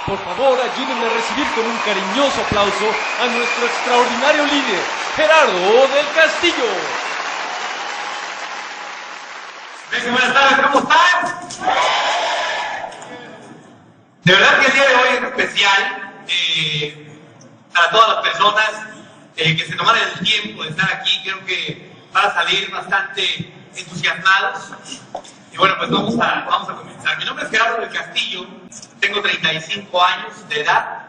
Por favor, ayúdenme a recibir con un cariñoso aplauso a nuestro extraordinario líder, Gerardo del Castillo. Buenas tardes, ¿cómo están? De verdad que el día de hoy es especial para todas las personas que se tomaron el tiempo de estar aquí. Creo que van a salir bastante entusiasmados. Y bueno, pues vamos a comenzar. Mi nombre es Gerardo del Castillo, tengo 35 años de edad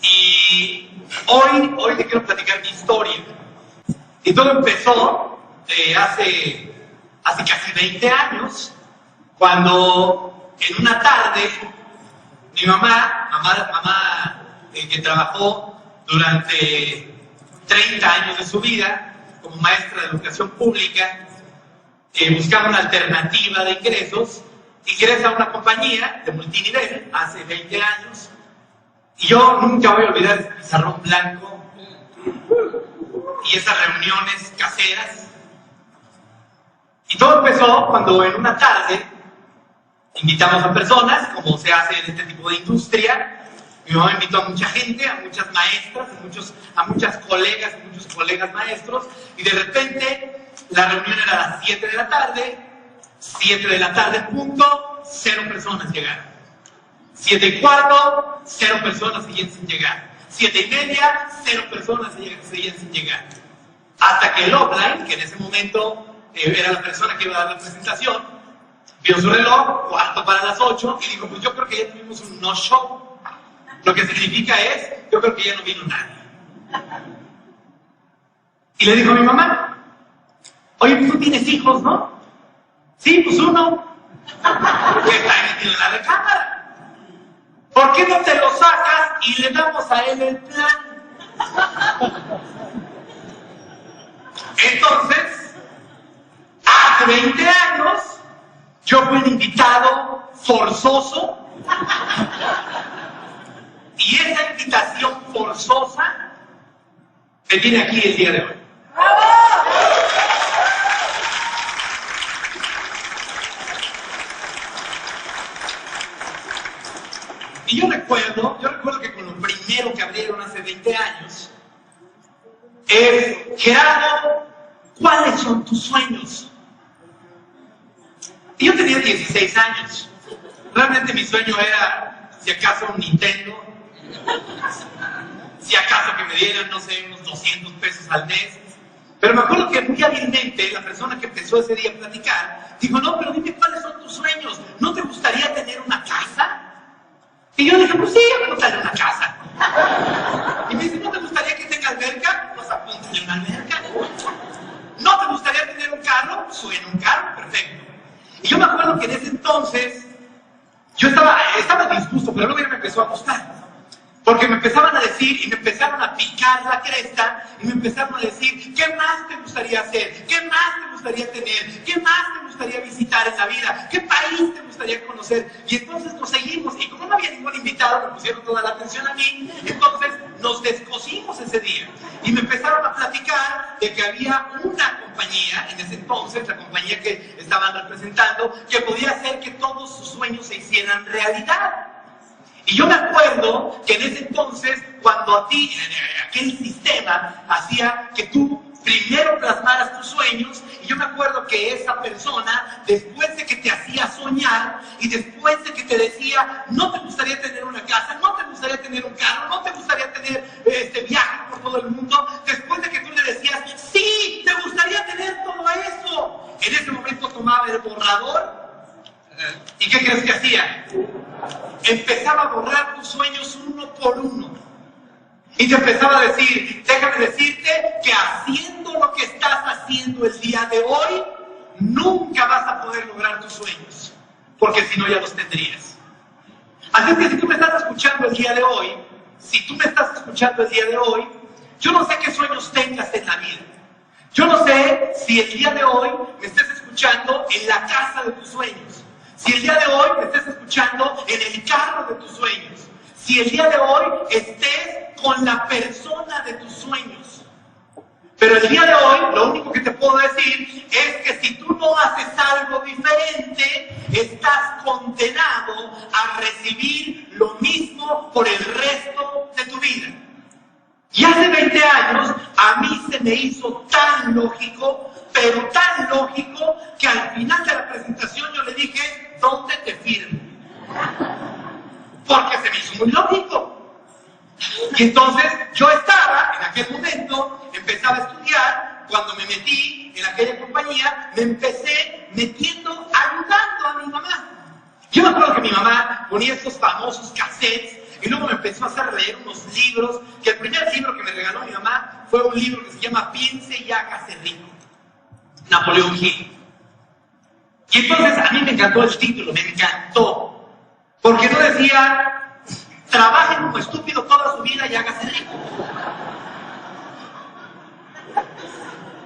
y hoy te quiero platicar mi historia. Y todo empezó hace casi 20 años, cuando en una tarde mi mamá que trabajó durante 30 años de su vida como maestra de educación pública, buscaba una alternativa de ingresos, ingresa a una compañía de multinivel hace 20 años, y yo nunca voy a olvidar ese pizarrón blanco y esas reuniones caseras. Y todo empezó cuando en una tarde invitamos a personas, como se hace en este tipo de industria. Mi mamá invitó a mucha gente, a muchas maestras, a muchas colegas y muchos colegas maestros, y de repente la reunión era a las 7 de la tarde, 7 de la tarde en punto, 0 personas llegaron. 7:15, 0 personas seguían sin llegar. 7:30, 0 personas seguían sin llegar. Hasta que el offline, que en ese momento era la persona que iba a dar la presentación, vio su reloj, 7:45, y dijo, pues yo creo que ya tuvimos un no-show. Lo que significa es, yo creo que ya no vino nadie. Y le dijo a mi mamá, oye, pues tú tienes hijos, ¿no? Sí, pues uno, que está metido en la recámara. ¿Por qué no te lo sacas y le damos a él el plan? Entonces, hace 20 años, yo fui un invitado forzoso, y esa invitación forzosa me tiene aquí el día de hoy. Y yo recuerdo que con lo primero que abrieron hace 20 años es, Gerardo, ¿cuáles son tus sueños? Y yo tenía 16 años. Realmente mi sueño era, si acaso, un Nintendo. Si acaso que me dieran, no sé, unos 200 pesos al mes. Pero me acuerdo que muy hábilmente la persona que empezó ese día a platicar dijo, no, pero dime cuáles son tus sueños. ¿No te gustaría tener una casa? Y yo dije, pues sí, me gustaría una casa. Y me dice, ¿no te gustaría que tenga alberca? Pues apúntale una alberca. ¿No te gustaría tener un carro? Suena un carro, perfecto. Y yo me acuerdo que en ese entonces yo estaba disgusto, pero luego ya me empezó a gustar. Porque me empezaban a decir y me empezaron a picar la cresta y me empezaron a decir, ¿qué más te gustaría hacer? ¿Qué más te gustaría tener? ¿Qué más te gustaría visitar en la vida? ¿Qué país te gustaría conocer? Y entonces nos seguimos, y como no había ningún invitado, me pusieron toda la atención a mí, entonces nos descosimos ese día. Y me empezaron a platicar de que había una compañía, en ese entonces, la compañía que estaban representando, que podía hacer que todos sus sueños se hicieran realidad. Y yo me acuerdo que en ese entonces, cuando a ti, aquel sistema hacía que tú primero plasmaras tus sueños, y yo me acuerdo que esa persona, después de que te hacía soñar, y después de que te decía, no te gustaría tener una casa, no te gustaría tener un carro, no te gustaría tener viajes por todo el mundo, después de que tú le decías, sí, te gustaría tener todo eso, en ese momento tomaba el borrador, ¿y qué crees que hacía? Empezaba a borrar tus sueños uno por uno. Y te empezaba a decir, déjame decirte que haciendo lo que estás haciendo el día de hoy, nunca vas a poder lograr tus sueños. Porque si no, ya los tendrías. Así es que si tú me estás escuchando el día de hoy, yo no sé qué sueños tengas en la vida. Yo no sé si el día de hoy me estés escuchando en la casa de tus sueños. Si el día de hoy me estés escuchando en el carro de tus sueños. Si el día de hoy estés con la persona de tus sueños. Pero el día de hoy, lo único que te puedo decir es que si tú no haces algo diferente, estás condenado a recibir lo mismo por el resto de tu vida. Y hace 20 años a mí se me hizo tan lógico, pero tan lógico, que al final de la presentación yo le dije, ¿dónde te firmo? Porque se me hizo muy lógico. Y entonces yo estaba, en aquel momento, empezaba a estudiar, cuando me metí en aquella compañía, me empecé metiendo, ayudando a mi mamá. Yo me acuerdo que mi mamá ponía estos famosos cassettes y luego me empezó a hacer leer unos libros, que el primer libro que me regaló mi mamá fue un libro que se llama Piense y hágase rico, Napoleón Hill. Y entonces a mí me encantó el título, me encantó, porque no decía, trabaje como estúpido toda su vida y hágase rico.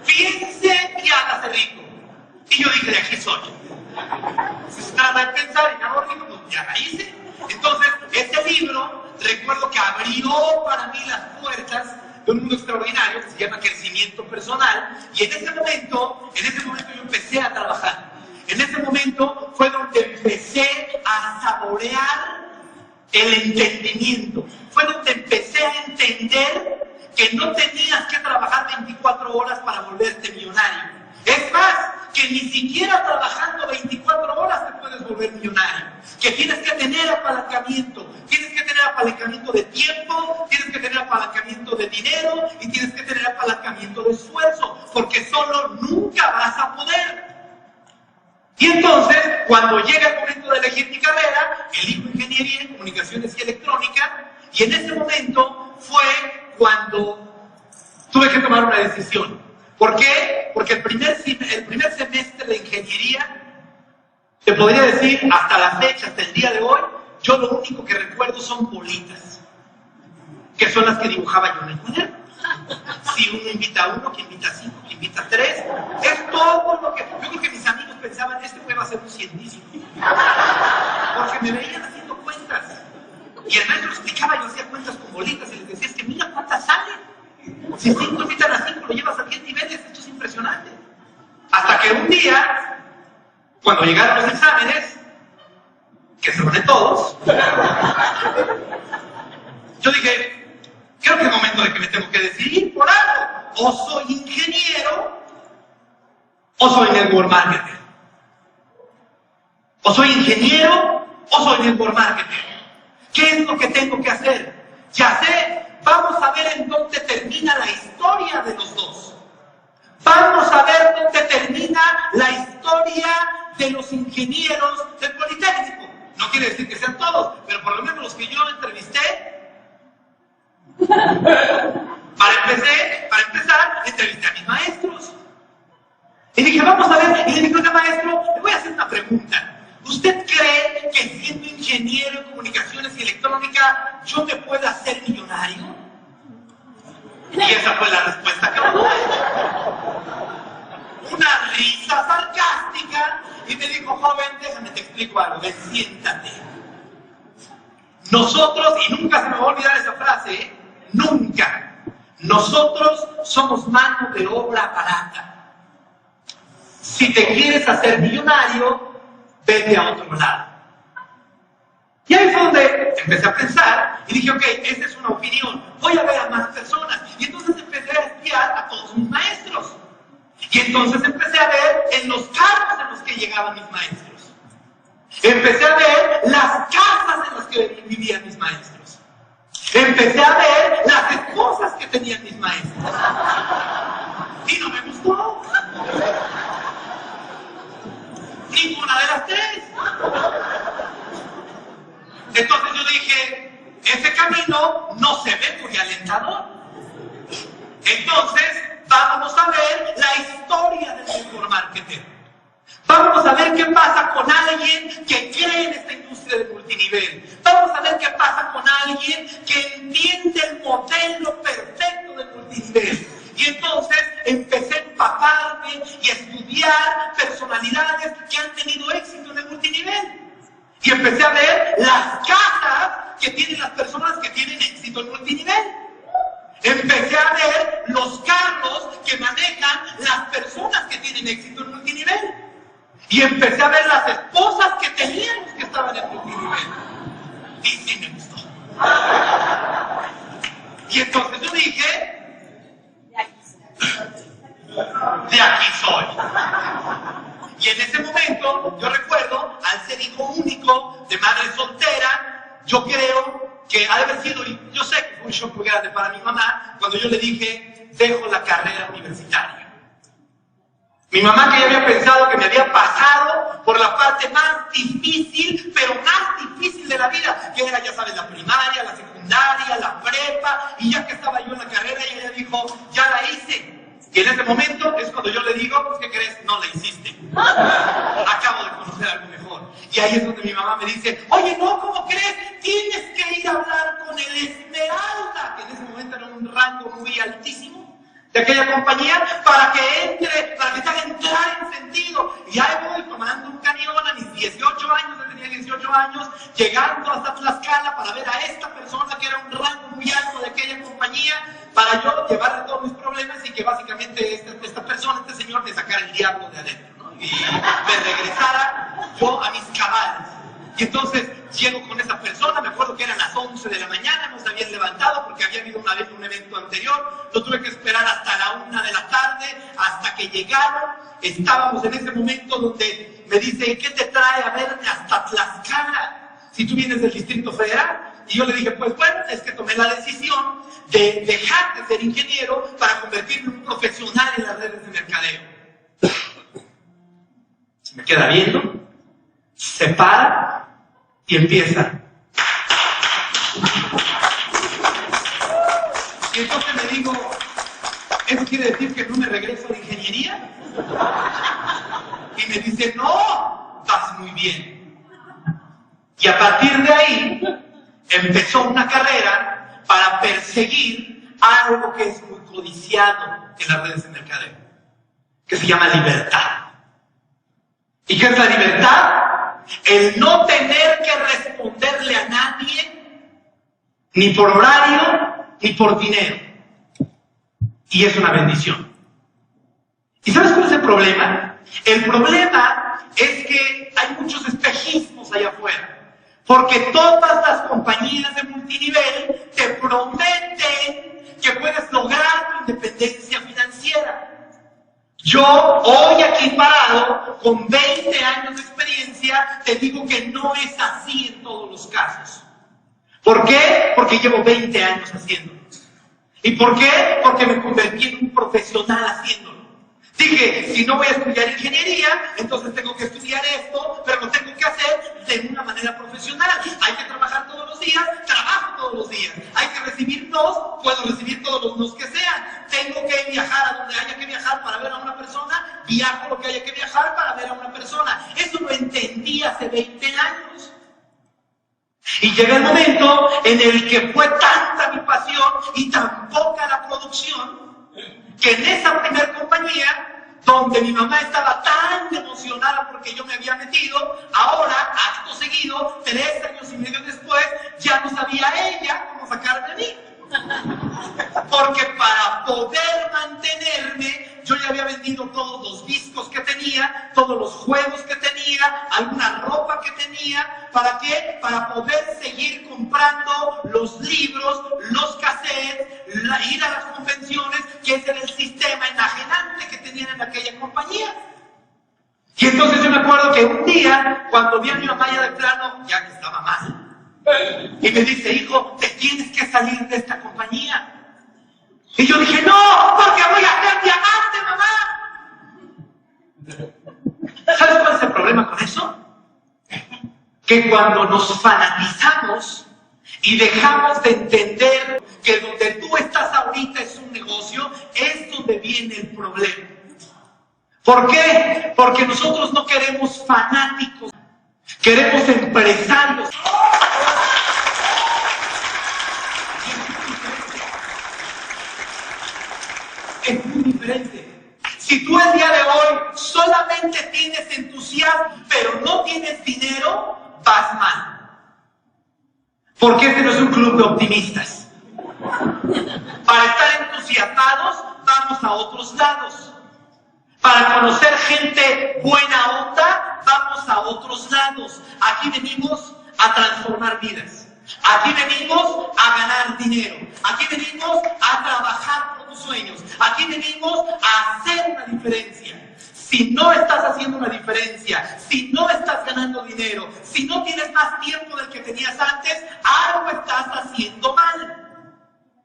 Piense y hágase rico. Y yo dije, de aquí soy. Si se trata de pensar y me hago rico, pues ya la hice. Entonces, este libro, recuerdo que abrió para mí las puertas de un mundo extraordinario que se llama crecimiento personal. Y en ese momento yo empecé a trabajar. En ese momento fue donde empecé a saborear el entendimiento. Fue donde empecé a entender que no tenías que trabajar 24 horas para volverte millonario. Es más, que ni siquiera trabajando 24 horas te puedes volver millonario. Que tienes que tener apalancamiento. Tienes que tener apalancamiento de tiempo, tienes que tener apalancamiento de dinero y tienes que tener apalancamiento de esfuerzo. Porque solo nunca vas a poder. Y entonces, cuando llega el momento de elegir mi carrera, elijo Ingeniería en Comunicaciones y Electrónica, y en ese momento fue cuando tuve que tomar una decisión. ¿Por qué? Porque el primer semestre de Ingeniería, te podría decir, hasta la fecha, hasta el día de hoy, yo lo único que recuerdo son bolitas, que son las que dibujaba yo en el cuaderno. Si uno invita a uno, que invita a 5, que invita a 3, es todo lo que... Yo creo que mis amigos pensaban, este güey va a ser un científico. Porque me veían haciendo cuentas. Y el maestro explicaba, yo hacía cuentas con bolitas y les decía, es que mira cuántas salen. Si 5 invitan a 5, lo llevas a 10 niveles, esto es impresionante. Hasta que un día, cuando llegaron los exámenes, que se ponen todos, yo dije, creo que es momento de que me tengo que decidir por algo. O soy ingeniero, o soy network marketer. O soy ingeniero, o soy network marketer. ¿Qué es lo que tengo que hacer? Ya sé, vamos a ver en dónde termina la historia de los dos. Vamos a ver dónde termina la historia de los ingenieros del Politécnico. No quiere decir que sean todos, pero por lo menos los que yo entrevisté. Para empezar, entrevisté a mis maestros. Y dije, vamos a ver, y le dije, oiga maestro, le voy a hacer una pregunta. ¿Usted cree que siendo ingeniero en comunicaciones y electrónica, yo me pueda hacer millonario? Y esa fue la respuesta que me dio. Una risa sarcástica, y me dijo, joven, déjame te explico algo, ven, siéntate. Nosotros, y nunca se me va a olvidar esa frase, nunca, nosotros somos mano de obra barata. Si te quieres hacer millonario, vete a otro lado. Y ahí fue donde empecé a pensar y dije, ok, esta es una opinión, voy a ver a más personas. Y entonces empecé a espiar a todos mis maestros. Y entonces empecé a ver en los carros en los que llegaban mis maestros. Empecé a ver las casas en las que vivían mis maestros. Empecé a ver las esposas que tenían mis maestros. Y no me gustó. Ninguna de las tres. Entonces yo dije, ese camino no se ve muy alentador. Entonces, vámonos a ver la historia del network marketer. Vámonos a ver qué pasa con alguien que cree en esta industria de multinivel. Vamos a ver qué pasa con alguien que entiende el modelo perfecto del multinivel. Y entonces empecé a empaparme y a estudiar personalidades que han tenido éxito en el multinivel. Y empecé a ver las casas que tienen las personas que tienen éxito en multinivel. Empecé a ver los carros que manejan las personas que tienen éxito en multinivel. Y empecé a ver las esposas que tenían los que estaban en multinivel. Y sí me gustó. Y entonces yo dije, de aquí soy. Y en ese momento, yo recuerdo, al ser hijo único, de madre soltera, yo creo que ha de haber sido, y yo sé que fue un shock muy grande para mi mamá, cuando yo le dije, dejo la carrera universitaria. Mi mamá, que ya había pensado que me había pasado por la parte más difícil, pero más difícil de la vida, que era, ya sabes, la primaria, la secundaria, la prepa, y ya que estaba yo en la carrera, ella dijo, ya la hice. Y en ese momento es cuando yo le digo, pues, ¿qué crees? No la hiciste. Acabo de conocer algo mejor. Y ahí es donde mi mamá me dice, oye, no, ¿cómo crees? Tienes que ir a hablar con el Esmeralda, que en ese momento era un rango muy altísimo de aquella compañía, para que entre, para que te haga entrar en sentido. Y ahí voy tomando un camión a mis 18 años, yo tenía 18 años, llegando hasta Tlaxcala para ver a esta persona que era un rango muy alto de aquella compañía, para yo llevarle todos mis problemas y que básicamente esta persona, este señor, me sacara el diablo de adentro, ¿no? Y me regresara yo a mis cabales. Y entonces llego con esa persona, me acuerdo que eran las 11 de la mañana, nos habían levantado porque había habido una vez un evento anterior, lo tuve que esperar hasta la 1 de la tarde, hasta que llegaron. Estábamos en ese momento donde me dice, ¿qué te trae a verme hasta Tlaxcala? Si tú vienes del Distrito Federal. Y yo le dije, pues bueno, es que tomé la decisión de dejar de ser ingeniero para convertirme en un profesional en las redes de mercadeo. Se me queda viendo, se para y empieza. Y entonces me digo, ¿eso quiere decir que no me regreso a la ingeniería? Y me dice, no, vas muy bien. Y a partir de ahí empezó una carrera para perseguir algo que es muy codiciado en las redes de mercadeo, que se llama libertad. ¿Y qué es la libertad? El no tener que responderle a nadie, ni por horario, ni por dinero. Y es una bendición. ¿Y sabes cuál es el problema? El problema es que hay muchos espejismos allá afuera. Porque todas las compañías de multinivel te prometen que puedes lograr tu independencia financiera. Yo, hoy aquí parado, con 20 años de experiencia, te digo que no es así en todos los casos. ¿Por qué? Porque llevo 20 años haciéndolo. ¿Y por qué? Porque me convertí en un profesional haciéndolo. Dije, si no voy a estudiar ingeniería, entonces tengo que estudiar esto, pero lo tengo que hacer de una manera profesional. Hay que trabajar todos los días, trabajo todos los días. Hay que recibir nos, puedo recibir todos los nos que sean. Tengo que viajar a donde haya que viajar para ver a una persona, viajo lo que haya que viajar para ver a una persona. Eso lo entendí hace 20 años. Y llega el momento en el que fue tanta mi pasión y tan poca la producción, que en esa primer compañía, donde mi mamá estaba tan emocionada porque yo me había metido, ahora, acto seguido, 3 años y medio después, ya no sabía ella cómo sacarme a mí. Porque para poder mantenerme, yo ya había vendido todos los discos que tenía, todos los juegos que tenía, alguna ropa que tenía. ¿Para qué? Para poder seguir comprando los libros, los cassettes, ir a las convenciones, que ese era el sistema enajenante que tenían en aquella compañía. Y entonces yo me acuerdo que un día, cuando vi a mi mamá ya de plano, ya que estaba mal, y me dice, hijo, te tienes que salir de esta compañía. Y yo dije, no, porque voy a ser diamante, mamá. ¿Sabes cuál es el problema con eso? Que cuando nos fanatizamos y dejamos de entender que donde tú estás ahorita es un negocio, es donde viene el problema. ¿Por qué? Porque nosotros no queremos fanáticos, queremos empresarios. Es muy diferente. Si tú el día de hoy solamente tienes entusiasmo, pero no tienes dinero, vas mal. Porque este no es un club de optimistas. Para estar entusiasmados, vamos a otros lados. Para conocer gente buena onda, vamos a otros lados. Aquí venimos a transformar vidas. Aquí venimos a ganar dinero. Aquí venimos a trabajar por tus sueños. Aquí venimos a hacer una diferencia. Si no estás haciendo una diferencia, si no estás ganando dinero, si no tienes más tiempo del que tenías antes, algo estás haciendo mal.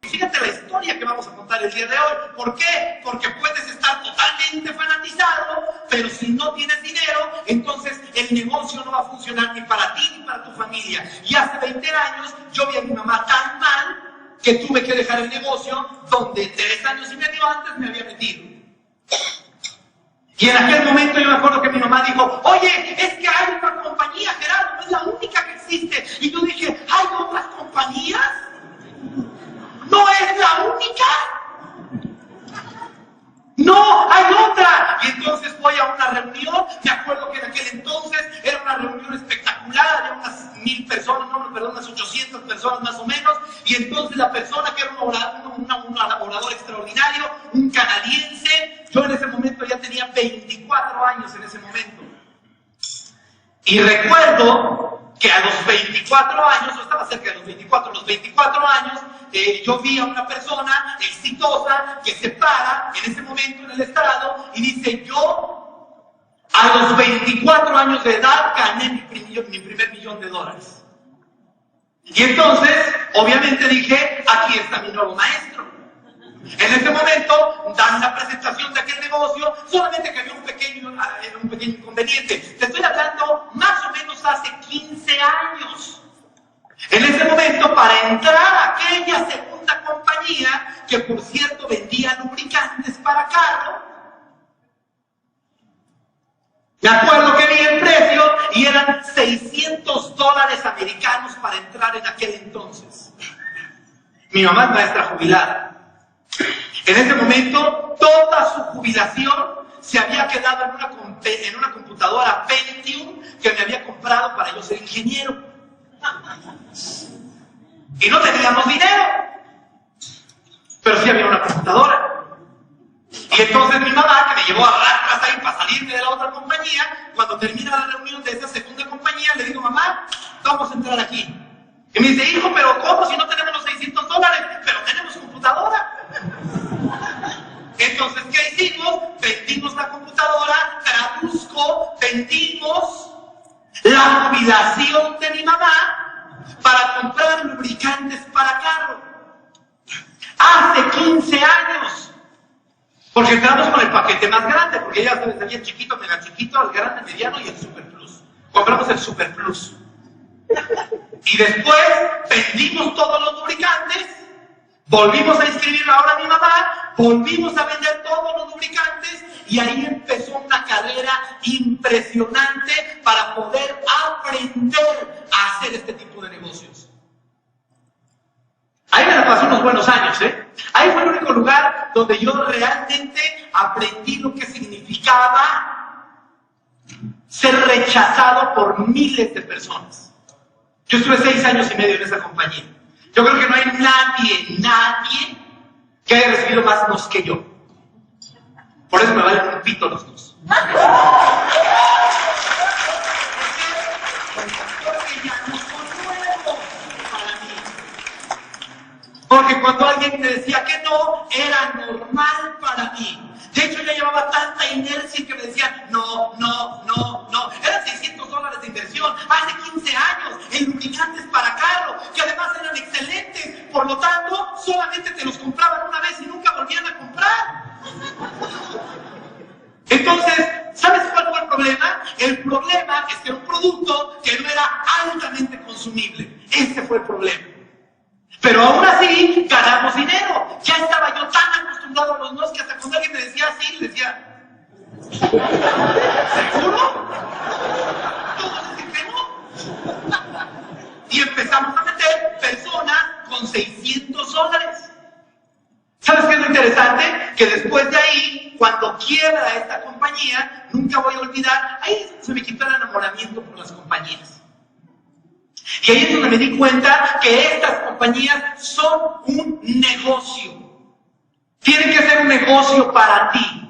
Fíjate la historia que vamos a contar el día de hoy. ¿Por qué? Porque puedes estar totalmente fanatizado, pero si no tienes dinero, entonces el negocio no va a funcionar ni para ti ni para tu familia. Y hace 20 años yo vi a mi mamá tan mal que tuve que dejar el negocio donde 3 años y medio antes me había metido. Y en aquel momento yo me acuerdo que mi mamá dijo, oye, es que hay una compañía, Gerardo, no es la única que existe. Y yo dije, ¿hay otras compañías? ¿No es la única? No, hay otra. Y entonces voy a una reunión, me acuerdo que en aquel entonces era una reunión espectacular, había unas 1000 personas, unas 800 personas más o menos, y entonces la persona que era un orador extraordinario, un canadiense, yo en ese momento ya tenía 24 años en ese momento. Y recuerdo que a los 24 años, o estaba cerca de los 24 años, yo vi a una persona exitosa que se para en ese momento en el estrado y dice, yo a los 24 años de edad gané mi primer $1,000,000. Y entonces, obviamente dije, aquí está mi nuevo maestro. En ese momento, dan una presentación de aquel negocio, solamente que había un pequeño inconveniente. Te estoy hablando más o menos hace 15 años. En ese momento, para entrar a aquella segunda compañía, que por cierto vendía lubricantes para carro, me acuerdo que vi el precio y eran $600 americanos para entrar en aquel entonces. Mi mamá es maestra jubilada. En ese momento, toda su jubilación se había quedado en una computadora Pentium que me había comprado para yo ser ingeniero. Y no teníamos dinero, pero sí había una computadora. Y entonces mi mamá, que me llevó a rastras ahí para salirme de la otra compañía, cuando termina la reunión de esa segunda compañía, le digo, mamá, vamos a entrar aquí. Y me dice, hijo, pero ¿cómo si no tenemos los $600? Pero tenemos computadora. Entonces, ¿qué hicimos? Vendimos la computadora, traduzco, vendimos la jubilación de mi mamá para comprar lubricantes para carro. Hace 15 años. Porque entramos con el paquete más grande, porque ya sabes, había el chiquito, mega chiquito, el grande, mediano y el Super Plus. Compramos el Super Plus. Y después vendimos todos los lubricantes, volvimos a inscribir ahora a mi mamá, volvimos a vender todos los lubricantes y ahí empezó una carrera impresionante para poder aprender a hacer este tipo de negocios. Ahí me la pasé unos buenos años, Ahí fue el único lugar donde yo realmente aprendí lo que significaba ser rechazado por miles de personas. Yo estuve 6 años y medio en esa compañía. Yo creo que no hay nadie que haya recibido más nos que yo. Por eso me valen un pito los dos. Porque ya no son nuevos para mí. Porque cuando alguien me decía que no, era normal para mí. De hecho, ya llevaba tanta inercia que me decían, no. Eran $600 de inversión hace 15 años en lubricantes para carro, que además eran excelentes. Por lo tanto, solamente te los compraban una vez y nunca volvían a comprar. Entonces, ¿sabes cuál fue el problema? El problema es que era un producto que no era altamente consumible. Ese fue el problema. Pero aún así, ganamos dinero. Ya estaba yo tan acostumbrado a los nos que hasta cuando alguien me decía así, le decía, ¿seguro? Todos dicen que no. Y empezamos a meter personas con $600. ¿Sabes qué es lo interesante? Que después de ahí, cuando quiebra esta compañía, nunca voy a olvidar, ahí se me quitó el enamoramiento por las compañías. Y ahí es donde me di cuenta que estas compañías son un negocio. Tienen que ser un negocio para ti.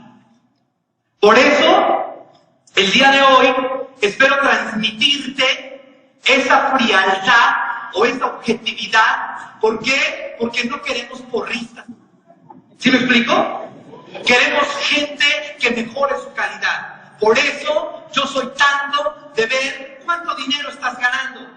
Por eso, el día de hoy, espero transmitirte esa frialdad o esa objetividad. ¿Por qué? Porque no queremos porristas. ¿Sí me explico? Queremos gente que mejore su calidad. Por eso yo soy tanto de ver cuánto dinero estás ganando.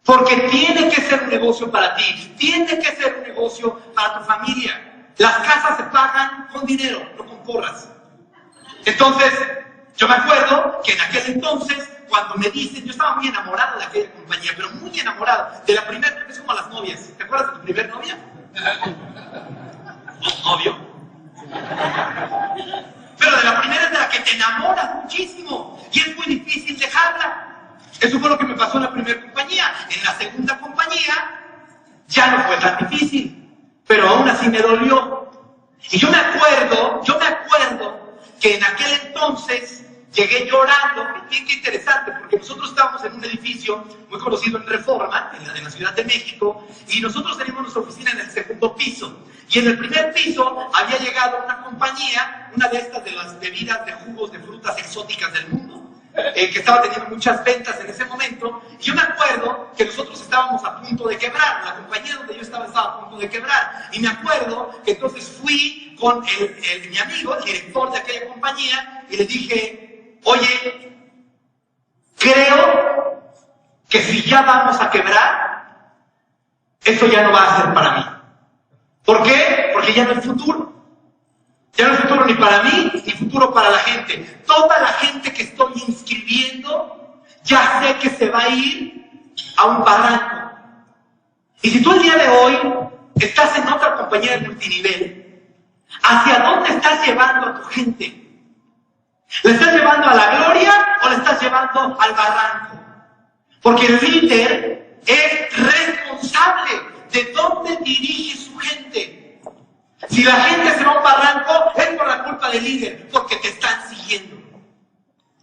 Porque tiene que ser un negocio para ti, tiene que ser un negocio para tu familia. Las casas se pagan con dinero, no con porras. Entonces, yo me acuerdo que en aquel entonces, cuando me dicen, yo estaba muy enamorado de aquella compañía, pero muy enamorado. De la primera, es como las novias. ¿Te acuerdas de tu primer novia? ¿O novio? Pero de la primera es de la que te enamoras muchísimo y es muy difícil dejarla. Eso fue lo que me pasó en la primera compañía. En la segunda compañía ya no fue tan difícil, pero aún así me dolió. Y yo me acuerdo que en aquel entonces llegué llorando. Qué interesante, porque nosotros estábamos en un edificio muy conocido en Reforma, en la Ciudad de México, y nosotros teníamos nuestra oficina en el segundo piso. Y en el primer piso había llegado una compañía, una de estas de las bebidas de jugos de frutas exóticas del mundo, que estaba teniendo muchas ventas en ese momento. Y yo me acuerdo que nosotros estábamos a punto de quebrar, la compañía donde yo estaba a punto de quebrar. Y me acuerdo que entonces fui con mi amigo, el director de aquella compañía, y le dije: oye, creo que si ya vamos a quebrar, eso ya no va a ser para mí. ¿Por qué? Porque ya no es futuro. Ya no es futuro ni para mí, ni futuro para la gente. Toda la gente que estoy inscribiendo, ya sé que se va a ir a un barranco. Y si tú el día de hoy estás en otra compañía de multinivel, ¿hacia dónde estás llevando a tu gente? ¿Le estás llevando a la gloria o le estás llevando al barranco? Porque el líder es responsable de dónde dirige su gente. Si la gente se va a un barranco, es por la culpa del líder, porque te están siguiendo.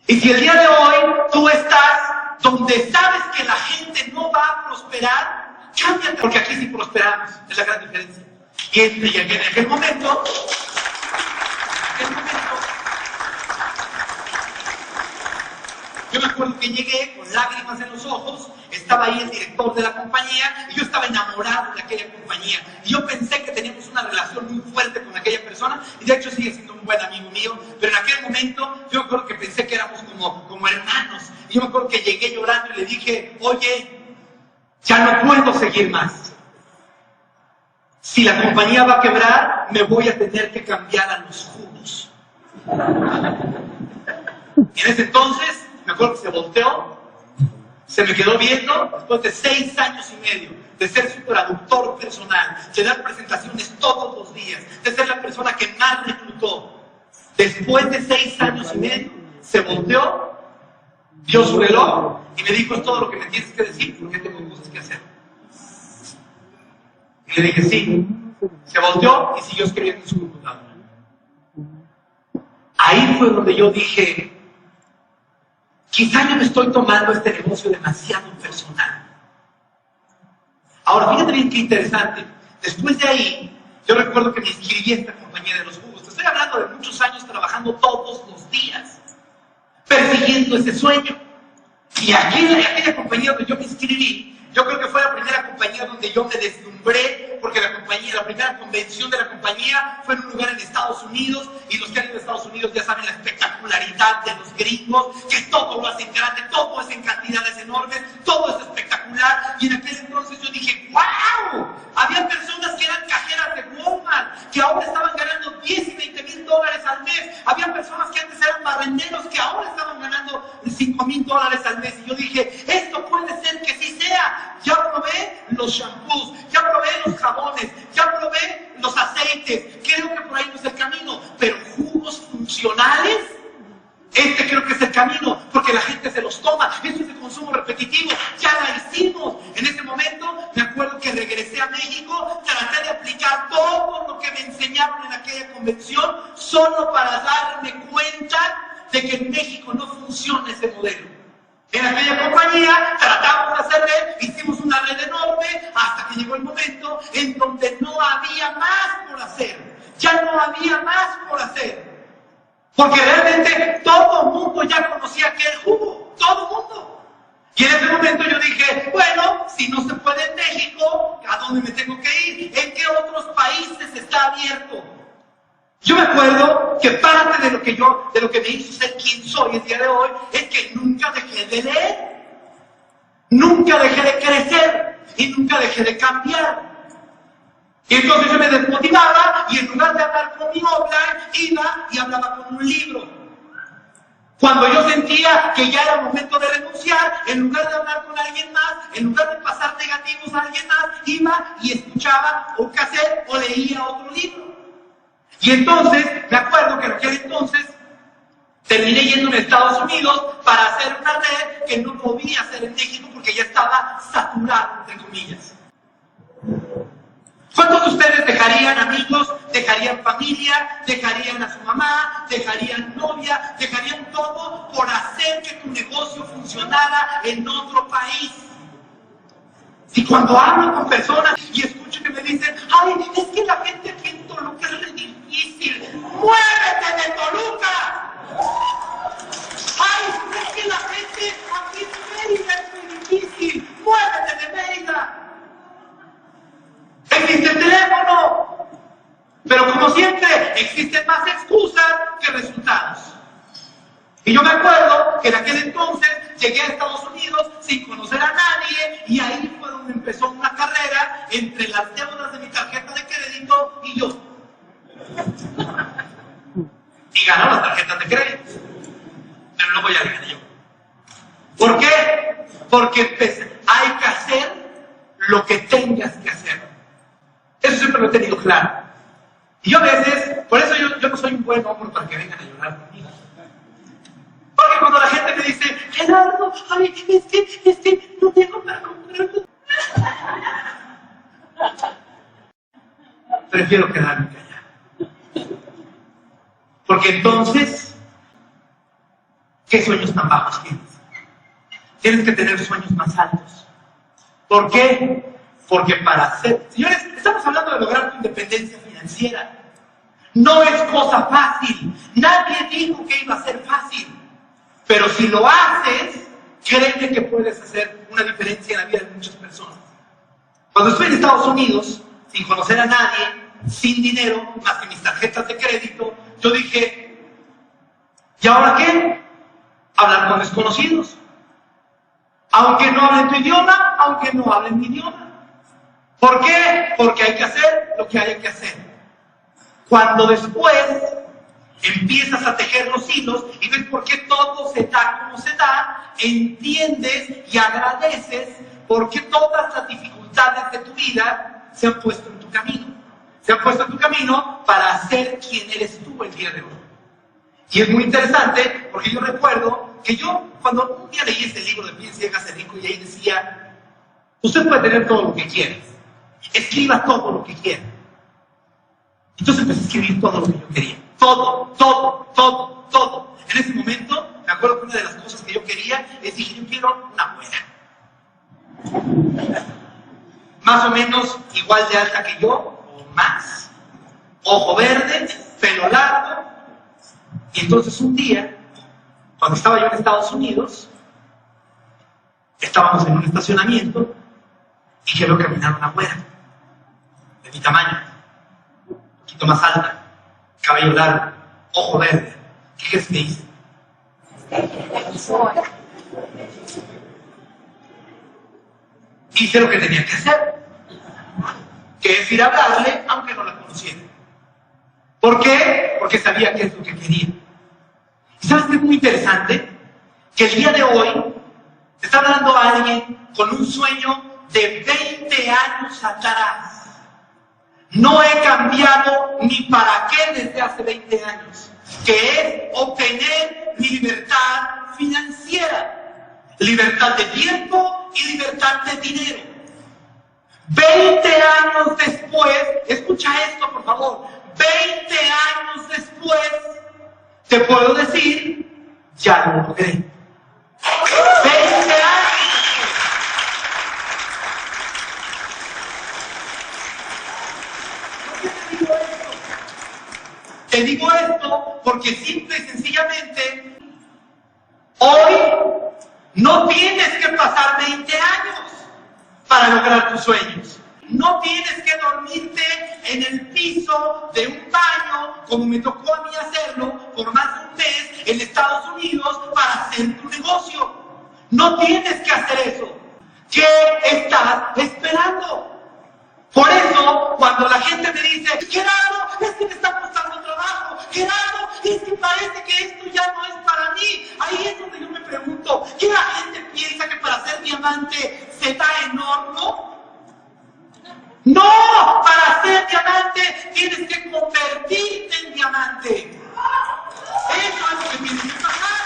Y si el día de hoy tú estás donde sabes que la gente no va a prosperar, cámbiate, porque aquí sí prosperamos, es la gran diferencia. Y en aquel momento, yo me acuerdo que llegué con lágrimas en los ojos, estaba ahí el director de la compañía y yo estaba enamorado de aquella compañía. Y yo pensé que teníamos una relación muy fuerte con aquella persona, y de hecho sigue siendo un buen amigo mío, pero en aquel momento yo me acuerdo que pensé que éramos como hermanos. Y yo me acuerdo que llegué llorando y le dije: oye, ya no puedo seguir más. Si la compañía va a quebrar, me voy a tener que cambiar a los jugos. Y en ese entonces, me acuerdo que se volteó, se me quedó viendo, después de 6 años y medio de ser su traductor personal, de dar presentaciones todos los días, de ser la persona que más reclutó. Después de 6 años y medio, se volteó, vio su reloj y me dijo: es todo lo que me tienes que decir, porque tengo cosas que hacer. Y le dije: sí. Se volteó y siguió escribiendo en su computadora. Ahí fue donde yo dije: quizá yo me estoy tomando este negocio demasiado personal. Ahora, fíjate bien qué interesante. Después de ahí, yo recuerdo que me inscribí a esta compañía de los jugos. Te estoy hablando de muchos años trabajando todos los días, persiguiendo ese sueño. Y aquí en aquella compañía donde yo me inscribí, yo creo que fue la primera compañía donde yo me deslumbré, porque la primera convención de la compañía fue en un lugar en Estados Unidos, y los que han ido a Estados Unidos ya saben la espectacularidad de los gringos, que todo lo hacen grande, todo es en cantidades enormes, todo es espectacular. Y en aquel entonces yo dije: ¡wow! Había personas que eran cajeras de Walmart, que ahora estaban ganando 10 y 20 mil dólares al mes. Había personas que antes eran barrenderos, que ahora estaban ganando 5 mil dólares al mes. Y yo dije: esto puede ser que sí sea. Ya probé los shampoos, ya probé los jabones, ya probé los aceites. Creo que por ahí no es el camino, pero jugos funcionales, creo que es el camino, porque la gente se los toma. Eso es el consumo repetitivo. Ya la hicimos. En ese momento me acuerdo que regresé a México, traté de aplicar todo lo que me enseñaron en aquella convención, solo para darme cuenta de que en México no funciona ese modelo. En aquella compañía tratamos de hacer red, hicimos una red enorme, hasta que llegó el momento en donde no había más por hacer. Ya no había más por hacer. Porque realmente todo el mundo ya conocía aquel jugo. Todo el mundo. Y en ese momento yo dije: bueno, si no se puede dónde me tengo que ir, en qué otros países está abierto. Yo me acuerdo que parte de lo que me hizo ser quien soy el día de hoy, es que nunca dejé de leer, nunca dejé de crecer y nunca dejé de cambiar. Y entonces yo me desmotivaba y en lugar de hablar con mi offline, iba y hablaba con un libro. Cuando yo sentía que ya era momento de renunciar, en lugar de hablar con alguien más, en lugar de pasar negativos a alguien más, iba y escuchaba un cassette o leía otro libro. Y entonces, me acuerdo que en aquel entonces terminé yendo a Estados Unidos para hacer una red que no podía hacer en México porque ya estaba saturado, entre comillas. ¿Cuántos de ustedes dejarían amigos, dejarían familia, dejarían a su mamá, dejarían novia, dejarían todo por hacer que tu negocio funcionara en otro país? Y cuando hablo con personas y escucho que me dicen, ay, es que la gente aquí en Toluca es re difícil, ¡muévete de Toluca! Ay, es que la gente aquí en Mérida es muy difícil, ¡muévete de Mérida! Existe el teléfono, pero como siempre, existen más excusas que resultados. Y yo me acuerdo que en aquel entonces llegué a Estados Unidos sin conocer a nadie y ahí fue donde empezó una carrera entre las deudas de mi tarjeta de crédito y yo. Y ganó las tarjetas de crédito, pero luego ya gané yo. ¿Por qué? Porque hay que hacer lo que tengas que hacer. Eso siempre lo he tenido claro. Y yo a veces, por eso yo no soy un buen hombre para que vengan a llorar conmigo. Porque cuando la gente me dice, Gerardo, ay, es que no tengo para comprar. Prefiero quedarme callado. Porque entonces, ¿qué sueños tan bajos tienes? Tienes que tener sueños más altos. ¿Por qué? Porque para hacer... Señores, estamos hablando de lograr tu independencia financiera. No es cosa fácil. Nadie dijo que iba a ser fácil. Pero si lo haces, créeme que puedes hacer una diferencia en la vida de muchas personas. Cuando estuve en Estados Unidos, sin conocer a nadie, sin dinero, más que mis tarjetas de crédito, yo dije, ¿y ahora qué? Hablar con desconocidos. Aunque no hablen tu idioma, aunque no hablen mi idioma. ¿Por qué? Porque hay que hacer lo que haya que hacer. Cuando después empiezas a tejer los hilos y ves por qué todo se da como se da, entiendes y agradeces por qué todas las dificultades de tu vida se han puesto en tu camino. Se han puesto en tu camino para ser quien eres tú el día de hoy. Y es muy interesante porque yo recuerdo que yo, cuando un día leí este libro de Piensa y hágase rico, y ahí decía, usted puede tener todo lo que quiera, escriba todo lo que quiera. Entonces empecé a escribir todo lo que yo quería. Todo. En ese momento, me acuerdo que una de las cosas que yo quería es, dije, yo quiero una güera. Más o menos igual de alta que yo, o más. Ojo verde, pelo largo. Y entonces un día, cuando estaba yo en Estados Unidos, estábamos en un estacionamiento y que veo caminar una güera de mi tamaño, un poquito más alta, cabello largo, ojo verde. ¿Qué crees que hice? Hice lo que tenía que hacer, que es ir a hablarle aunque no la conociera. ¿Por qué? Porque sabía qué es lo que quería. ¿Y sabes qué es muy interesante? Que el día de hoy te está hablando a alguien con un sueño de 20 años atrás. No he cambiado ni para qué desde hace 20 años, que es obtener mi libertad financiera, libertad de tiempo y libertad de dinero. 20 años después, escucha esto por favor, 20 años después, te puedo decir, ya lo logré. 20 años. Te digo esto porque simple y sencillamente hoy no tienes que pasar 20 años para lograr tus sueños. no tienes que dormirte en el piso de un baño, como me tocó a mí hacerlo por más de un mes en Estados Unidos para hacer tu negocio. No tienes que hacer eso. ¿Qué estás esperando? Por eso, cuando la gente me dice, Gerardo, es que me está costando trabajo, Gerardo, es que parece que esto ya no es para mí, ahí es donde yo me pregunto, ¿qué la gente piensa que para ser diamante se da en horno? No, para ser diamante tienes que convertirte en diamante. Eso es lo que tienes que pasar.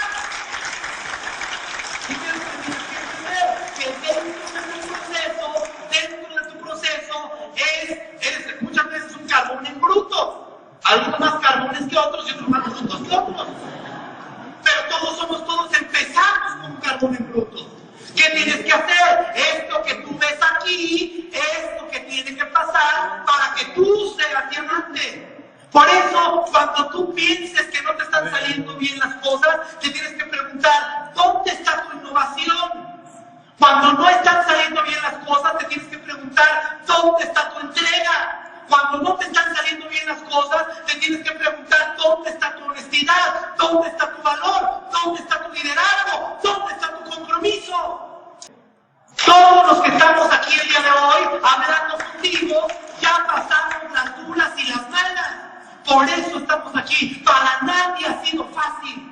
Y eso es lo que tienes que entender, que dentro de tu proceso, eres muchas veces un carbón en bruto. Algunos más carbones que otros y otros más brutos que otros. Pero todos empezamos con un carbón en bruto. ¿Qué tienes que hacer? Esto que tú ves aquí es lo que tiene que pasar para que tú seas diamante. Por eso, cuando tú pienses que no te están saliendo bien las cosas, te tienes que preguntar, ¿dónde está tu innovación? Cuando no están saliendo bien las cosas, te tienes que preguntar, ¿dónde está tu entrega? Cuando no te están saliendo bien las cosas, te tienes que preguntar, ¿dónde está tu honestidad? ¿Dónde está tu valor? ¿Dónde está tu liderazgo? ¿Dónde está tu compromiso? Todos los que estamos aquí el día de hoy, hablando contigo, ya pasamos las duras y las malas. Por eso estamos aquí. Para nadie ha sido fácil.